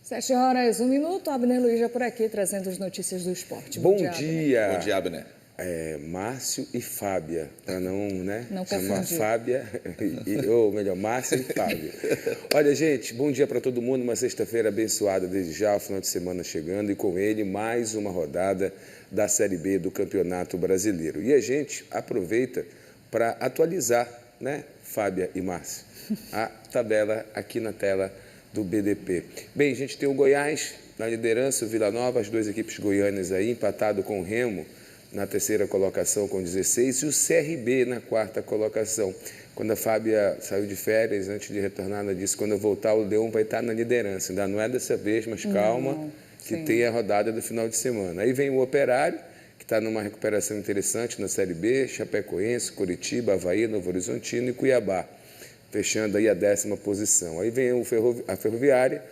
7 horas, 1 minuto. Abner Luiz já por aqui, trazendo as notícias do esporte. Bom dia. Bom dia, Abner. Márcio e Fábia, para não, né? Não chamar confundir. Fábia, ou melhor, Márcio e Fábia. Olha, gente, bom dia para todo mundo. Uma sexta-feira abençoada desde já, o final de semana chegando e com ele mais uma rodada da Série B do Campeonato Brasileiro. E a gente aproveita para atualizar, né, Fábia e Márcio, a tabela aqui na tela do BDP. Bem, a gente tem o Goiás na liderança, o Vila Nova, as duas equipes goianas aí, empatado com o Remo na terceira colocação com 16 e o CRB na quarta colocação. Quando a Fábia saiu de férias, antes de retornar, ela disse que quando eu voltar o Leão vai estar na liderança. Ainda não é dessa vez, mas calma, que tem a rodada do final de semana. Aí vem o Operário, que está numa recuperação interessante na Série B, Chapecoense, Curitiba, Avaí, Novo Horizontino e Cuiabá, fechando aí a 10ª posição. Aí vem a Ferroviária,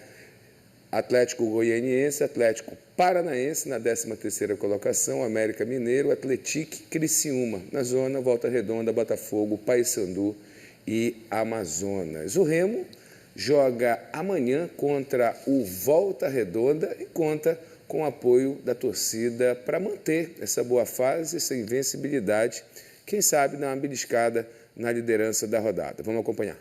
Atlético Goianiense, Atlético Paranaense na 13ª colocação, América Mineiro, Atlético Criciúma, na zona, Volta Redonda, Botafogo, Paysandu e Amazonas. O Remo joga amanhã contra o Volta Redonda e conta com o apoio da torcida para manter essa boa fase, essa invencibilidade, quem sabe dar uma beliscada na liderança da rodada. Vamos acompanhar.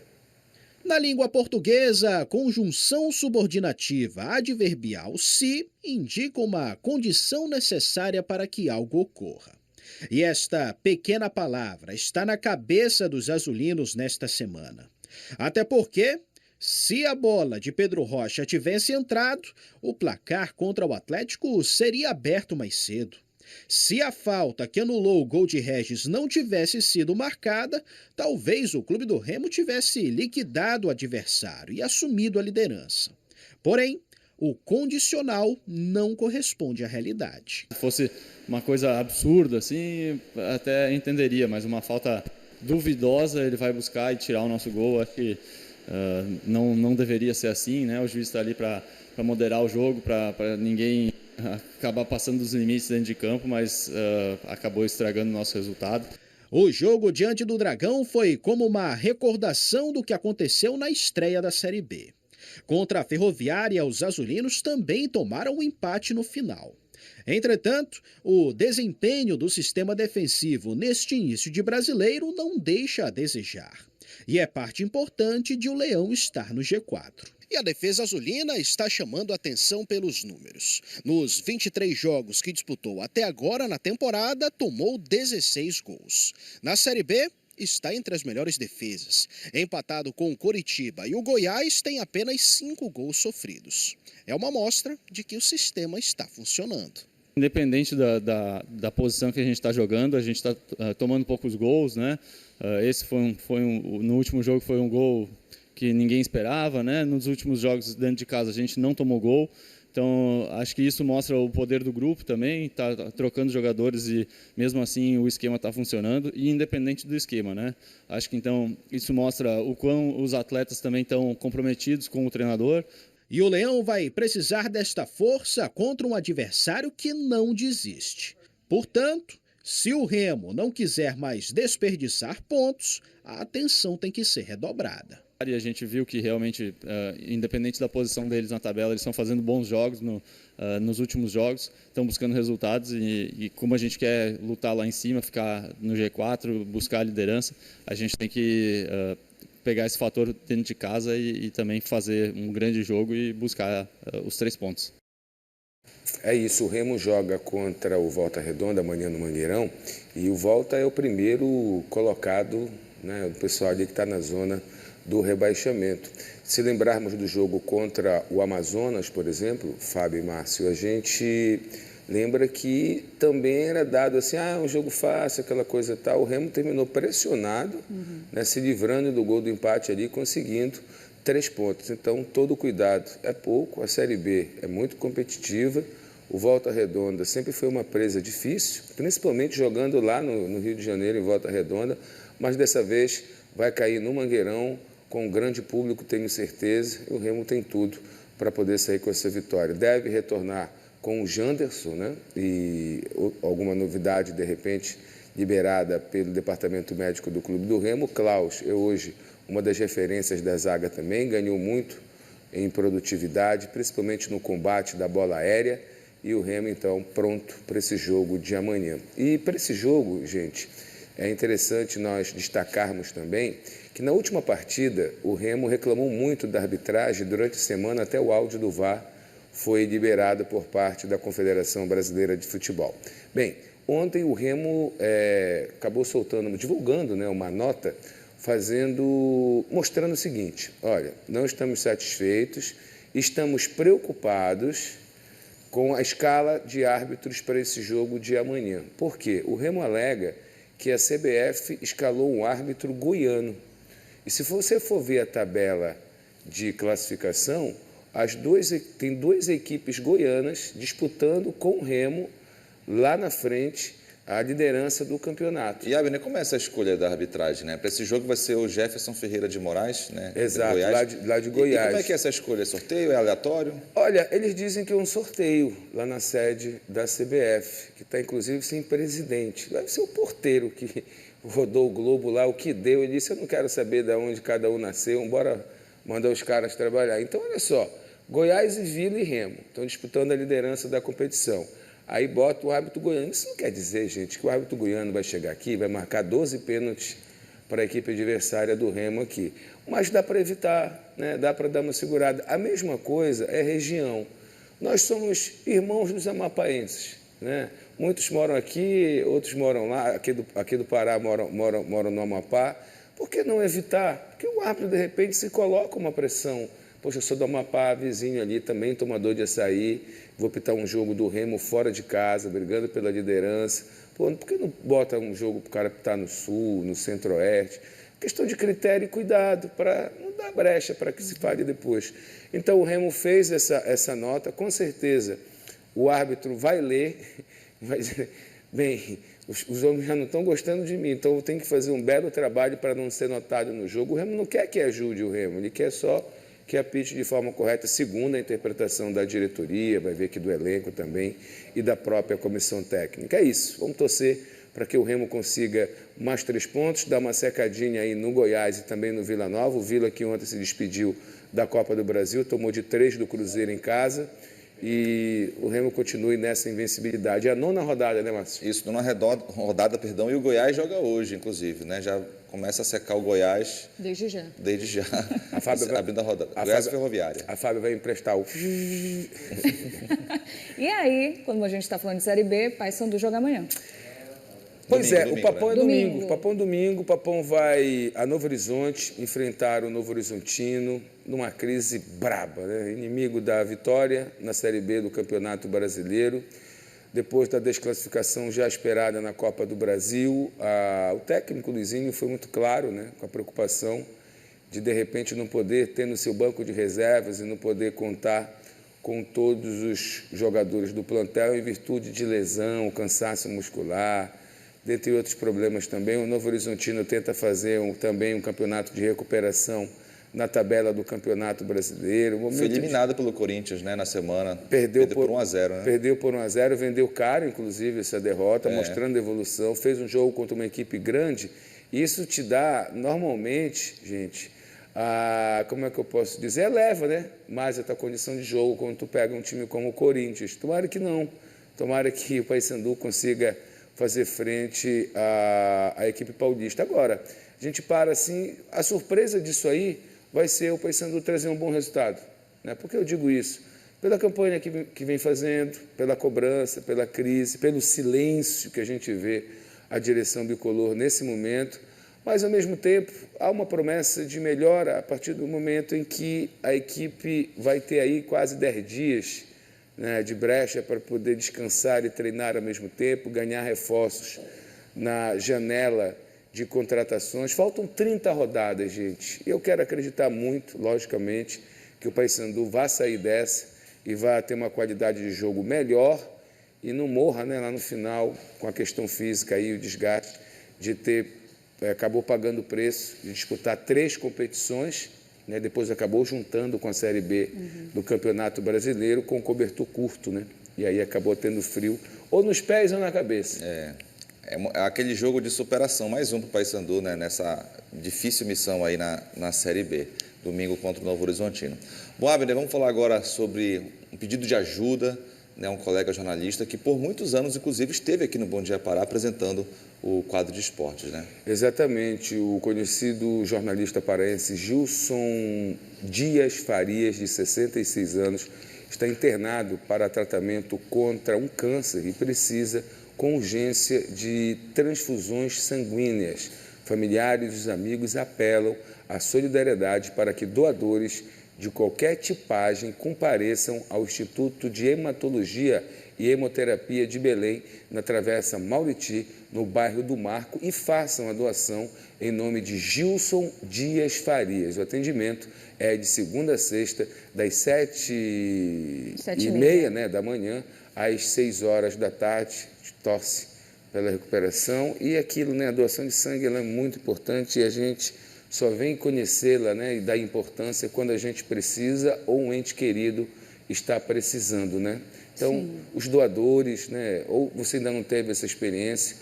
Na língua portuguesa, a conjunção subordinativa adverbial se indica uma condição necessária para que algo ocorra. E esta pequena palavra está na cabeça dos azulinos nesta semana. Até porque, se a bola de Pedro Rocha tivesse entrado, o placar contra o Atlético seria aberto mais cedo. Se a falta que anulou o gol de Regis não tivesse sido marcada, talvez o clube do Remo tivesse liquidado o adversário e assumido a liderança. Porém, o condicional não corresponde à realidade. Se fosse uma coisa absurda, assim, até entenderia, mas uma falta duvidosa, ele vai buscar e tirar o nosso gol. Acho que não deveria ser assim, né? O juiz está ali para moderar o jogo, para ninguém acabar passando dos limites dentro de campo, mas acabou estragando o nosso resultado. O jogo diante do Dragão foi como uma recordação do que aconteceu na estreia da Série B. Contra a Ferroviária, os azulinos também tomaram um empate no final. Entretanto, o desempenho do sistema defensivo neste início de brasileiro não deixa a desejar. E é parte importante de o Leão estar no G4. E a defesa azulina está chamando a atenção pelos números. Nos 23 jogos que disputou até agora na temporada, tomou 16 gols. Na Série B, está entre as melhores defesas. Empatado com o Coritiba e o Goiás, tem apenas 5 gols sofridos. É uma amostra de que o sistema está funcionando. Independente da posição que a gente está jogando, a gente está tomando poucos gols, né? Esse no último jogo foi um gol que ninguém esperava, né? Nos últimos jogos dentro de casa a gente não tomou gol, então acho que isso mostra o poder do grupo também, está trocando jogadores e mesmo assim o esquema está funcionando, e independente do esquema, né? Acho que então isso mostra o quão os atletas também estão comprometidos com o treinador. E o Leão vai precisar desta força contra um adversário que não desiste. Portanto, se o Remo não quiser mais desperdiçar pontos, a atenção tem que ser redobrada. E a gente viu que realmente, independente da posição deles na tabela, eles estão fazendo bons jogos nos últimos jogos, estão buscando resultados e como a gente quer lutar lá em cima, ficar no G4, buscar a liderança, a gente tem que pegar esse fator dentro de casa e também fazer um grande jogo e buscar os 3 pontos. É isso, o Remo joga contra o Volta Redonda amanhã no Mangueirão e o Volta é o primeiro colocado, né, o pessoal ali que está na zona do rebaixamento. Se lembrarmos do jogo contra o Amazonas, por exemplo, Fábio e Márcio, a gente lembra que também era dado assim, um jogo fácil, aquela coisa tal. O Remo terminou pressionado, né, se livrando do gol do empate ali, conseguindo 3 pontos. Então, todo cuidado é pouco. A Série B é muito competitiva. O Volta Redonda sempre foi uma presa difícil, principalmente jogando lá no Rio de Janeiro, em Volta Redonda, mas dessa vez vai cair no Mangueirão, com um grande público, tenho certeza. O Remo tem tudo para poder sair com essa vitória. Deve retornar com o Janderson, né? E alguma novidade, de repente, liberada pelo departamento médico do Clube do Remo. Klaus é hoje uma das referências da zaga também, ganhou muito em produtividade, principalmente no combate da bola aérea, e o Remo, então, pronto para esse jogo de amanhã. E para esse jogo, gente, é interessante nós destacarmos também que na última partida o Remo reclamou muito da arbitragem durante a semana, até o áudio do VAR foi liberado por parte da Confederação Brasileira de Futebol. Bem, ontem o Remo acabou divulgando, né, uma nota mostrando o seguinte: olha, não estamos satisfeitos, estamos preocupados com a escala de árbitros para esse jogo de amanhã. Por quê? O Remo alega que a CBF escalou um árbitro goiano. E se você for ver a tabela de classificação, tem duas equipes goianas disputando com o Remo lá na frente a liderança do campeonato. E, Abner, como é essa escolha da arbitragem, né? Para esse jogo vai ser o Jefferson Ferreira de Moraes, né? Exato, lá de Goiás. E como é que é essa escolha? É sorteio? É aleatório? Olha, eles dizem que é um sorteio lá na sede da CBF, que está inclusive sem presidente. Deve ser o porteiro que rodou o globo lá, o que deu. Ele disse: eu não quero saber de onde cada um nasceu, bora mandar os caras trabalhar. Então, olha só, Goiás e Vila e Remo estão disputando a liderança da competição. Aí bota o árbitro goiano. Isso não quer dizer, gente, que o árbitro goiano vai chegar aqui e vai marcar 12 pênaltis para a equipe adversária do Remo aqui. Mas dá para evitar, né? Dá para dar uma segurada. A mesma coisa é região. Nós somos irmãos dos amapaenses, né? Muitos moram aqui, outros moram lá, aqui do Pará moram no Amapá. Por que não evitar? Porque o árbitro, de repente, se coloca uma pressão. Poxa, eu sou do Amapá, vizinho ali, também tomador de açaí, vou pitar um jogo do Remo fora de casa, brigando pela liderança. Pô, por que não bota um jogo para o cara pitar no Sul, no Centro-Oeste? Questão de critério e cuidado, para não dar brecha para que se fale depois. Então, o Remo fez essa nota, com certeza o árbitro vai ler, vai dizer: bem, os homens já não estão gostando de mim, então eu tenho que fazer um belo trabalho para não ser notado no jogo. O Remo não quer que ajude o Remo, ele quer só que apite de forma correta, segundo a interpretação da diretoria, vai ver aqui do elenco também, e da própria comissão técnica. É isso, vamos torcer para que o Remo consiga mais 3 pontos, dar uma secadinha aí no Goiás e também no Vila Nova. O Vila, que ontem se despediu da Copa do Brasil, tomou de 3 do Cruzeiro em casa, e o Remo continue nessa invencibilidade. É a 9ª rodada, né, Márcio? Isso, 9ª rodada, e o Goiás joga hoje, inclusive, né? Já começa a secar o Goiás. Desde já. Desde já. A Fábio vai, abrindo a rodada. Goiás Ferroviária. A Fábio vai emprestar o... E aí, quando a gente está falando de Série B, Paysandu joga amanhã. Pois domingo, o Papão né? é domingo. O Papão domingo, o Papão vai a Novo Horizonte enfrentar o Novo Horizontino numa crise braba, né? Inimigo da vitória na Série B do Campeonato Brasileiro. Depois da desclassificação já esperada na Copa do Brasil, o técnico Luizinho foi muito claro, né, com a preocupação de repente, não poder ter no seu banco de reservas e não poder contar com todos os jogadores do plantel em virtude de lesão, cansaço muscular, dentre outros problemas também. O Novo Horizontino tenta fazer também um campeonato de recuperação na tabela do Campeonato Brasileiro. Foi eliminado pelo Corinthians, né, na semana. Perdeu por 1-0, né? Perdeu por 1-0, vendeu caro, inclusive, essa derrota, mostrando evolução. Fez um jogo contra uma equipe grande. E isso te dá, normalmente, gente, como é que eu posso dizer? Eleva, né? Mais a tua condição de jogo quando tu pega um time como o Corinthians. Tomara que não. Tomara que o Paysandu consiga fazer frente à equipe paulista. Agora, a gente para assim, a surpresa disso aí vai ser o Paysandu trazer um bom resultado, né? Por que eu digo isso? Pela campanha que vem fazendo, pela cobrança, pela crise, pelo silêncio que a gente vê a direção bicolor nesse momento, mas, ao mesmo tempo, há uma promessa de melhora a partir do momento em que a equipe vai ter aí quase 10 dias, né, de brecha para poder descansar e treinar ao mesmo tempo, ganhar reforços na janela de contratações. Faltam 30 rodadas, gente. Eu quero acreditar muito, logicamente, que o Paysandu vai sair dessa e vai ter uma qualidade de jogo melhor e não morra, né, lá no final com a questão física e o desgaste de ter acabou pagando o preço de disputar 3 competições, né, depois acabou juntando com a Série B do Campeonato Brasileiro com cobertor curto, né, e aí acabou tendo frio ou nos pés ou na cabeça. É aquele jogo de superação, mais um para o Paysandu, né, nessa difícil missão aí na Série B. domingo contra o Novo Horizontino. Bom, Abner, vamos falar agora sobre um pedido de ajuda, né, um colega jornalista que por muitos anos, inclusive, esteve aqui no Bom Dia Pará apresentando o quadro de esportes, né? Exatamente, o conhecido jornalista paraense Gilson Dias Farias, de 66 anos, está internado para tratamento contra um câncer e precisa, com urgência, de transfusões sanguíneas. Familiares e os amigos apelam à solidariedade para que doadores de qualquer tipagem compareçam ao Instituto de Hematologia e Hemoterapia de Belém, na Travessa Mauriti, no bairro do Marco, e façam a doação em nome de Gilson Dias Farias. O atendimento é de segunda a sexta, das 7h30, né, da manhã às 6 horas da tarde. A gente torce pela recuperação e aquilo, né, a doação de sangue ela é muito importante e a gente só vem conhecê-la, né, e dar importância quando a gente precisa ou um ente querido está precisando, né? Então, sim, os doadores, né, ou você ainda não teve essa experiência,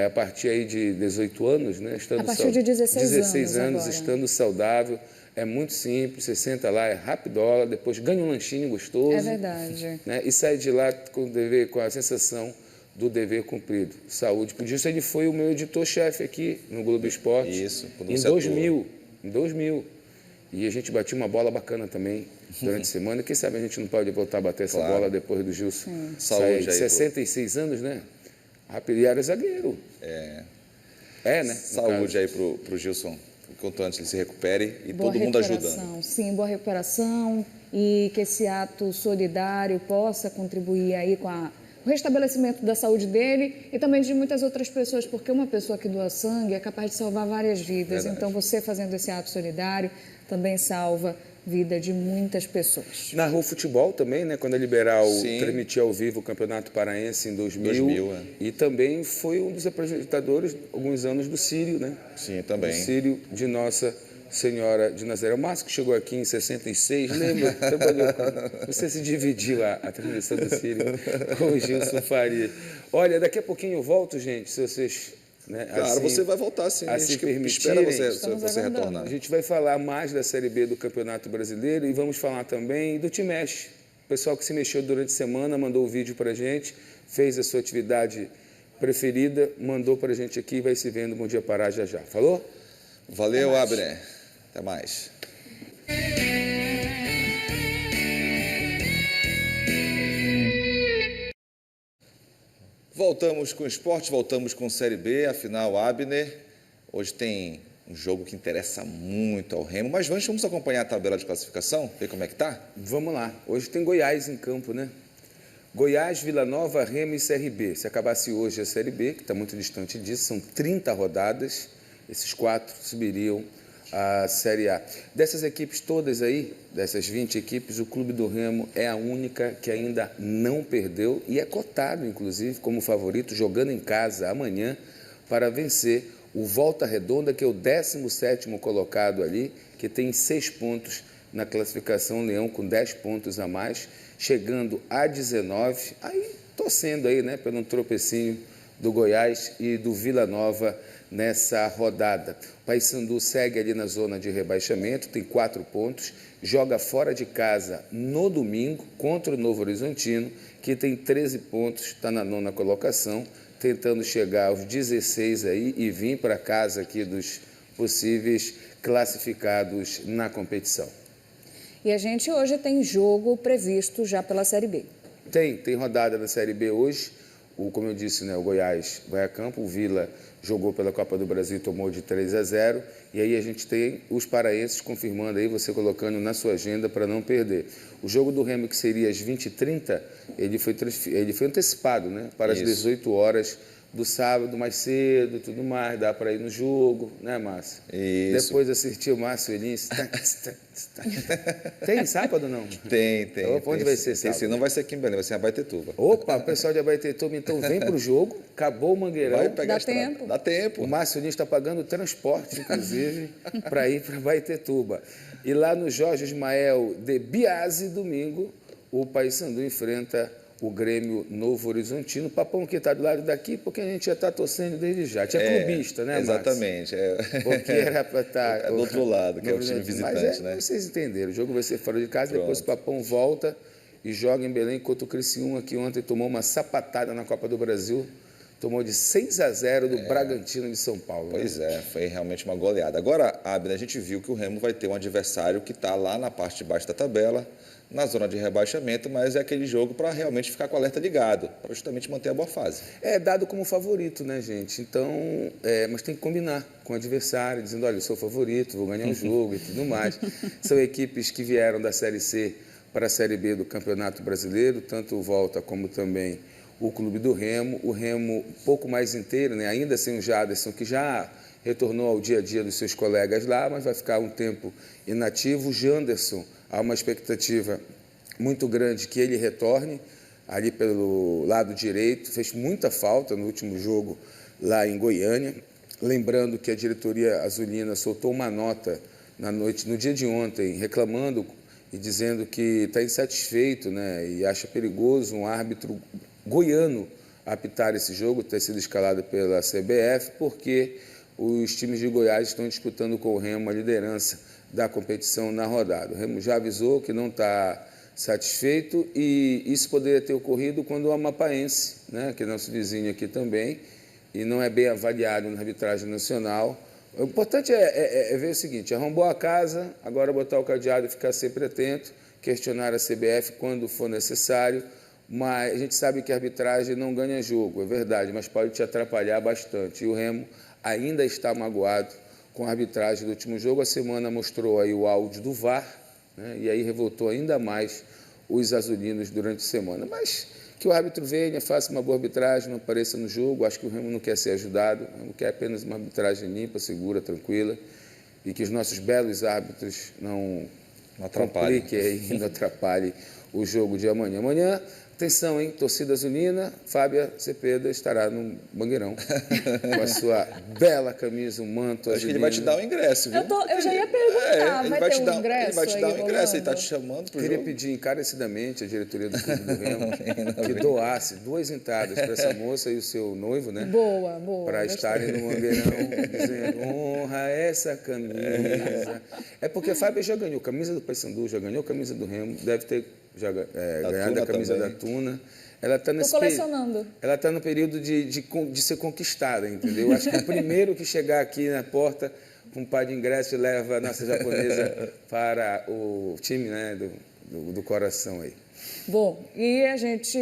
a partir aí de 18 anos, né, estando a partir de 16 anos estando saudável, é muito simples, você senta lá, é rapidola, depois ganha um lanchinho gostoso. É verdade. Né, e sai de lá com o dever, com a sensação do dever cumprido. Saúde. Por isso ele foi o meu editor-chefe aqui no Globo Esporte. Isso, em 2000. Em 2000. E a gente batia uma bola bacana também durante a semana. Quem sabe a gente não pode voltar a bater essa bola depois do Gilson. Saúde aí. 66 anos, né? Rápido, e era zagueiro. É, né? Saúde aí pro Gilson. Quanto antes ele se recupere e boa todo mundo ajudando. Sim, boa recuperação e que esse ato solidário possa contribuir aí com o restabelecimento da saúde dele e também de muitas outras pessoas, porque uma pessoa que doa sangue é capaz de salvar várias vidas. Verdade. Então, você fazendo esse ato solidário também salva vida de muitas pessoas. Narrou o futebol também, né? Quando a Liberal transmitia ao vivo o Campeonato Paraense em 2000 E também foi um dos apresentadores, alguns anos, do Sírio, né? Sim, também. Do Sírio de Nossa Senhora de Nazaré. O Márcio que chegou aqui em 66, lembra? Você se dividiu a transmissão do Sírio com o Gilson Faria. Olha, daqui a pouquinho eu volto, gente, se vocês... Né, claro, assim, você vai voltar sim. Assim espera você retornar. A gente vai falar mais da Série B do Campeonato Brasileiro e vamos falar também do Te Mexe. O pessoal que se mexeu durante a semana mandou o vídeo para a gente, fez a sua atividade preferida, mandou para a gente aqui e vai se vendo. Bom Dia Pará já já. Falou? Valeu, Abner. Até mais. Voltamos com o esporte, voltamos com Série B, afinal, Abner, hoje tem um jogo que interessa muito ao Remo, mas vamos acompanhar a tabela de classificação, ver como é que tá? Vamos lá, hoje tem Goiás em campo, né? Goiás, Vila Nova, Remo e CRB. Se acabasse hoje a Série B, que está muito distante disso, são 30 rodadas, esses 4 subiriam a Série A. Dessas equipes todas aí, dessas 20 equipes, o Clube do Remo é a única que ainda não perdeu e é cotado, inclusive, como favorito, jogando em casa amanhã para vencer o Volta Redonda, que é o 17º colocado ali, que tem 6 pontos na classificação, Leão com 10 pontos a mais, chegando a 19, aí torcendo aí, né, pelo tropecinho do Goiás e do Vila Nova nessa rodada. O Paysandu segue ali na zona de rebaixamento, tem 4 pontos, joga fora de casa no domingo contra o Novo Horizontino, que tem 13 pontos, está na 9ª colocação, tentando chegar aos 16 aí e vir para casa aqui dos possíveis classificados na competição. E a gente hoje tem jogo previsto já pela Série B. Tem rodada da Série B hoje. Como eu disse, né, o Goiás vai a campo, o Vila jogou pela Copa do Brasil e tomou de 3-0. E aí a gente tem os paraenses confirmando aí, você colocando na sua agenda para não perder. O jogo do Remo, que seria às 20h30, ele foi antecipado, né, para as 18 horas do sábado, mais cedo e tudo mais, dá para ir no jogo, né, Márcio? Isso. Depois assistir o Márcio Elins. Tem sábado ou não? Tem. Então, onde vai ser sábado? Sim, não vai ser aqui em Belém, vai ser em Abaetetuba. Opa, o pessoal de Abaetetuba, então vem para o jogo, acabou o Mangueirão. Vai pegar Dá tempo. O Márcio Elins está pagando transporte, inclusive, para ir para Abaetetuba. E lá no Jorge Ismael de Biase, domingo, o Paysandu enfrenta o Grêmio Novo Horizontino. O Papão que está do lado daqui, porque a gente já está torcendo desde já. Tinha clubista, né, Márcio? Exatamente. Porque era para estar... do outro lado, que é o time visitante, né? Vocês entenderam. O jogo vai ser fora de casa, depois o Papão volta e joga em Belém contra o Criciúma, que ontem tomou uma sapatada na Copa do Brasil. Tomou de 6-0 do Bragantino de São Paulo. Pois é, foi realmente uma goleada. Agora, Abner, a gente viu que o Remo vai ter um adversário que está lá na parte de baixo da tabela, na zona de rebaixamento, mas é aquele jogo para realmente ficar com o alerta ligado, para justamente manter a boa fase. É dado como favorito, né, gente? Então, mas tem que combinar com o adversário, dizendo, olha, eu sou o favorito, vou ganhar o jogo e tudo mais. São equipes que vieram da Série C para a Série B do Campeonato Brasileiro, tanto o Volta como também o Clube do Remo. O Remo um pouco mais inteiro, né? Ainda sem o Jaderson, que já retornou ao dia a dia dos seus colegas lá, mas vai ficar um tempo inativo. O Janderson, há uma expectativa muito grande que ele retorne ali pelo lado direito. Fez muita falta no último jogo lá em Goiânia. Lembrando que a diretoria azulina soltou uma nota no dia de ontem, reclamando e dizendo que está insatisfeito, né, e acha perigoso um árbitro goiano apitar esse jogo, ter sido escalado pela CBF, porque os times de Goiás estão disputando com o Remo a liderança da competição na rodada. O Remo já avisou que não está satisfeito e isso poderia ter ocorrido quando o Amapaense, né, que é nosso vizinho aqui também, e não é bem avaliado na arbitragem nacional. O importante é ver o seguinte, arrombou a casa, agora botar o cadeado e ficar sempre atento, questionar a CBF quando for necessário, mas a gente sabe que a arbitragem não ganha jogo, é verdade, mas pode te atrapalhar bastante. E o Remo ainda está magoado com a arbitragem do último jogo. A semana mostrou aí o áudio do VAR, né, e aí revoltou ainda mais os azulinos durante a semana. Mas que o árbitro venha, faça uma boa arbitragem, não apareça no jogo. Acho que o Remo não quer ser ajudado, o Remo quer apenas uma arbitragem limpa, segura, tranquila, e que os nossos belos árbitros não compliquem aí, não atrapalhem o jogo de amanhã. Amanhã, atenção, hein? Torcida azulina, Fábia Cepeda estará no Mangueirão com a sua bela camisa, um manto azulino. Acho que ele vai te dar o ingresso, viu? Eu já ia perguntar, vai ter um ingresso? Ele vai te dar o ingresso, ele está rolando? te chamando para o Queria jogo. pedir encarecidamente à diretoria do Clube do Remo que doasse 2 entradas para essa moça e o seu noivo, né? Boa. Para gostei. estarem no Mangueirão dizendo, honra essa camisa. É porque a Fábia já ganhou camisa do Paysandu, já ganhou camisa do Remo, deve ter já ganhado a camisa também. da Tuna. Ela está nesse colecionando. Ela está no período de ser conquistada, entendeu? Eu acho que o primeiro que chegar aqui na porta com um par de ingressos leva a nossa japonesa para o time, né, do coração aí. Bom, e a gente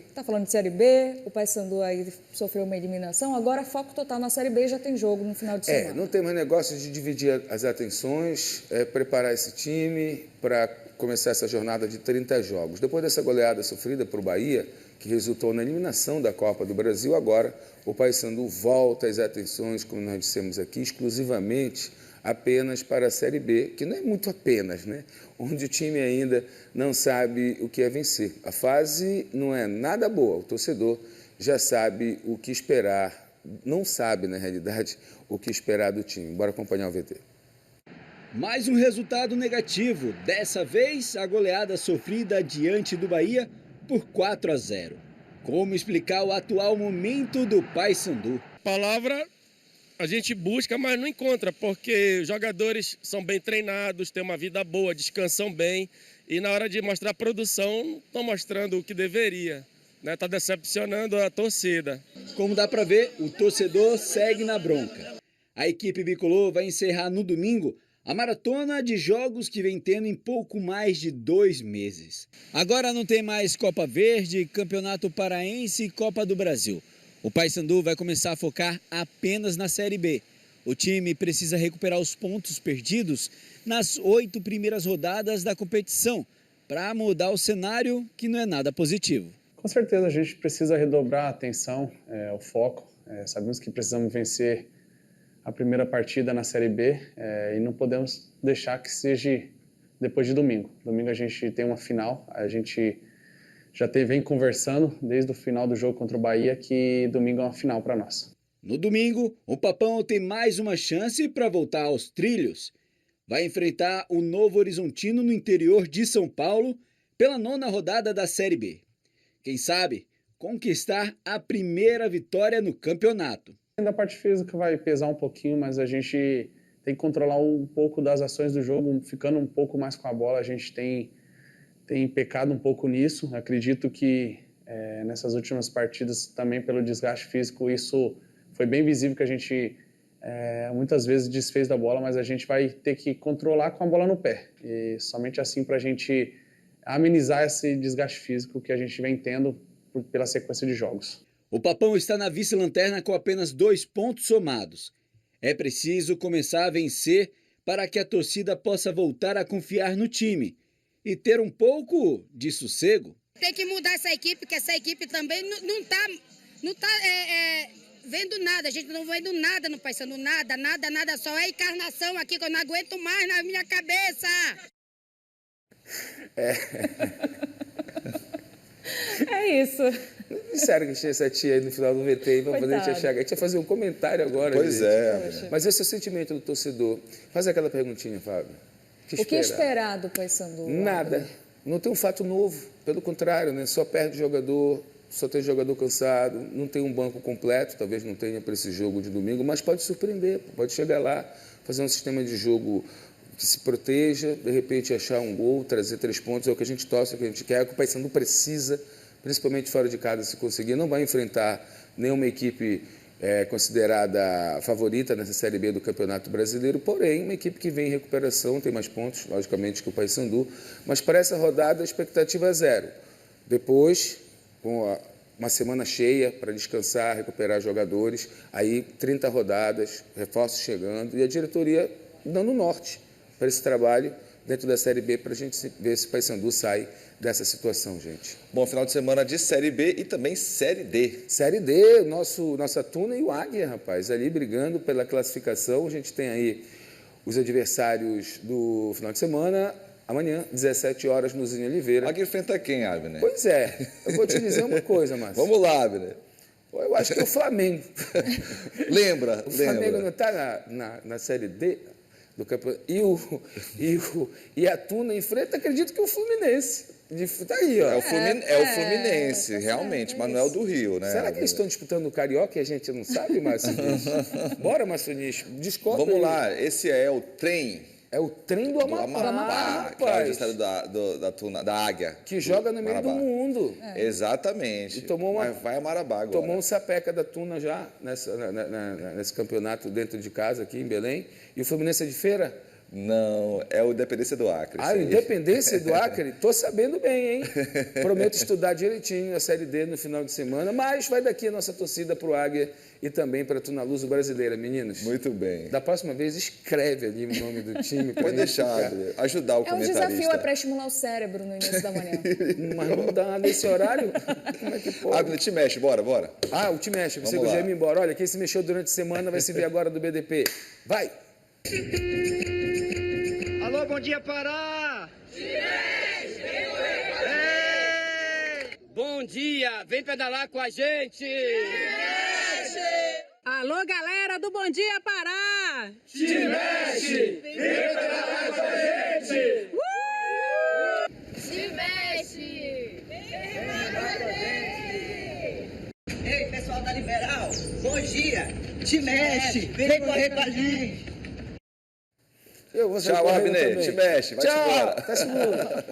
está falando de Série B, o Paysandu aí sofreu uma eliminação, agora foco total na Série B, já tem jogo no final de semana. Não tem mais negócio de dividir as atenções, preparar esse time para começar essa jornada de 30 jogos. Depois dessa goleada sofrida para o Bahia, que resultou na eliminação da Copa do Brasil, agora o Paysandu volta as atenções, como nós dissemos aqui, exclusivamente apenas para a Série B, que não é muito apenas, né? Onde o time ainda não sabe o que é vencer. A fase não é nada boa, o torcedor já sabe o que esperar, não sabe, na realidade, o que esperar do time. Bora acompanhar o VT. Mais um resultado negativo, dessa vez a goleada sofrida diante do Bahia por 4-0. Como explicar o atual momento do Paysandu? Palavra a gente busca, mas não encontra, porque os jogadores são bem treinados, têm uma vida boa, descansam bem e na hora de mostrar produção não estão mostrando o que deveria, né? Está decepcionando a torcida. Como dá para ver, o torcedor segue na bronca. A equipe bicolor vai encerrar no domingo a maratona de jogos que vem tendo em pouco mais de 2 meses. Agora não tem mais Copa Verde, Campeonato Paraense e Copa do Brasil. O Paysandu vai começar a focar apenas na Série B. O time precisa recuperar os pontos perdidos nas 8 primeiras rodadas da competição para mudar o cenário, que não é nada positivo. Com certeza a gente precisa redobrar a atenção, o foco. Sabemos que precisamos vencer a primeira partida na Série B e não podemos deixar que seja depois de domingo. Domingo a gente tem uma final, a gente já vem conversando desde o final do jogo contra o Bahia que domingo é uma final para nós. No domingo, o Papão tem mais uma chance para voltar aos trilhos. Vai enfrentar o Novo Horizontino no interior de São Paulo pela 9ª rodada da Série B. Quem sabe conquistar a primeira vitória no campeonato. A parte física vai pesar um pouquinho, mas a gente tem que controlar um pouco das ações do jogo, ficando um pouco mais com a bola. A gente tem pecado um pouco nisso. Acredito que nessas últimas partidas, também pelo desgaste físico, isso foi bem visível, que a gente muitas vezes desfez da bola, mas a gente vai ter que controlar com a bola no pé. E somente assim para a gente amenizar esse desgaste físico que a gente vem tendo pela sequência de jogos. O Papão está na vice-lanterna com apenas 2 pontos somados. É preciso começar a vencer para que a torcida possa voltar a confiar no time e ter um pouco de sossego. Tem que mudar essa equipe, porque essa equipe também não tá vendo nada. A gente não vendo nada no Paysandu, nada. Só é encarnação aqui que eu não aguento mais na minha cabeça. É isso. Disseram que tinha essa tia aí no final do VT para poder te achar. A gente ia fazer um comentário agora. Pois gente. é. Mas esse é o sentimento do torcedor. Faz aquela perguntinha, Fábio. O que esperar do Paysandu? Nada. Não tem um fato novo. Pelo contrário, né? Só perde jogador, só tem jogador cansado, não tem um banco completo, talvez não tenha para esse jogo de domingo, mas pode surpreender, pode chegar lá, fazer um sistema de jogo que se proteja, de repente achar um gol, trazer 3 pontos, é o que a gente torce, é o que a gente quer, é o que o Paysandu precisa, principalmente fora de casa, se conseguir. Não vai enfrentar nenhuma equipe considerada favorita nessa Série B do Campeonato Brasileiro, porém, uma equipe que vem em recuperação, tem mais pontos, logicamente, que o Paysandu, mas para essa rodada a expectativa é 0. Depois, com uma semana cheia para descansar, recuperar jogadores, aí 30 rodadas, reforços chegando e a diretoria dando norte para esse trabalho dentro da Série B, para a gente ver se o Paysandu sai dessa situação, gente. Bom, final de semana de Série B e também Série D. Série D, nossa Tuna e o Águia, rapaz, ali brigando pela classificação. A gente tem aí os adversários do final de semana. Amanhã, 17 horas, no Zinho Oliveira. Águia enfrenta quem, Abner? Pois é, eu vou te dizer uma coisa, Márcio. Vamos lá, Abner. Eu acho que é o Flamengo. Lembra. O Flamengo não está na Série D do campeonato. E a Tuna enfrenta, acredito que o Fluminense. Está aí, ó. É o Fluminense, realmente, mas não é o do Rio, né? Será que eles estão disputando o Carioca e a gente não sabe, Márcio? Bora, Márcio Nicho, descobre. Vamos lá, esse é o trem. É o trem do Amapá, que é o adversário da Águia. Que joga no meio do mundo. Exatamente. E vai a Marabá agora. Tomou um sapeca da Tuna já nesse campeonato dentro de casa aqui em Belém. E o Fluminense é de feira? Não, é o Independência do Acre. Ah, o Independência do Acre? Tô sabendo bem, hein? Prometo estudar direitinho a Série D no final de semana, mas vai daqui a nossa torcida pro Águia e também para a Tuna Luso Brasileira, meninos. Muito bem. Da próxima vez, escreve ali o nome do time. Pode deixar, ajudar o comentarista. É um desafio para estimular o cérebro no início da manhã. Mas não dá nesse horário? Como é que pode? Abner, te mexe, bora. Ah, o te mexe, você que já ia embora. Olha, quem se mexeu durante a semana vai se ver agora do BDP. Vai! Alô, bom dia, Pará! Bom dia, vem pedalar com a gente! Alô, galera do Bom Dia, Pará! Se mexe! Vem pedalar com a gente! Se mexe! Vem pedalar com a gente! Ei, pessoal da Liberal, bom dia! Te mexe! Vem correr com a gente! Eu vou Tchau, Abner, te mexe, vai Tchau, embora. até segunda.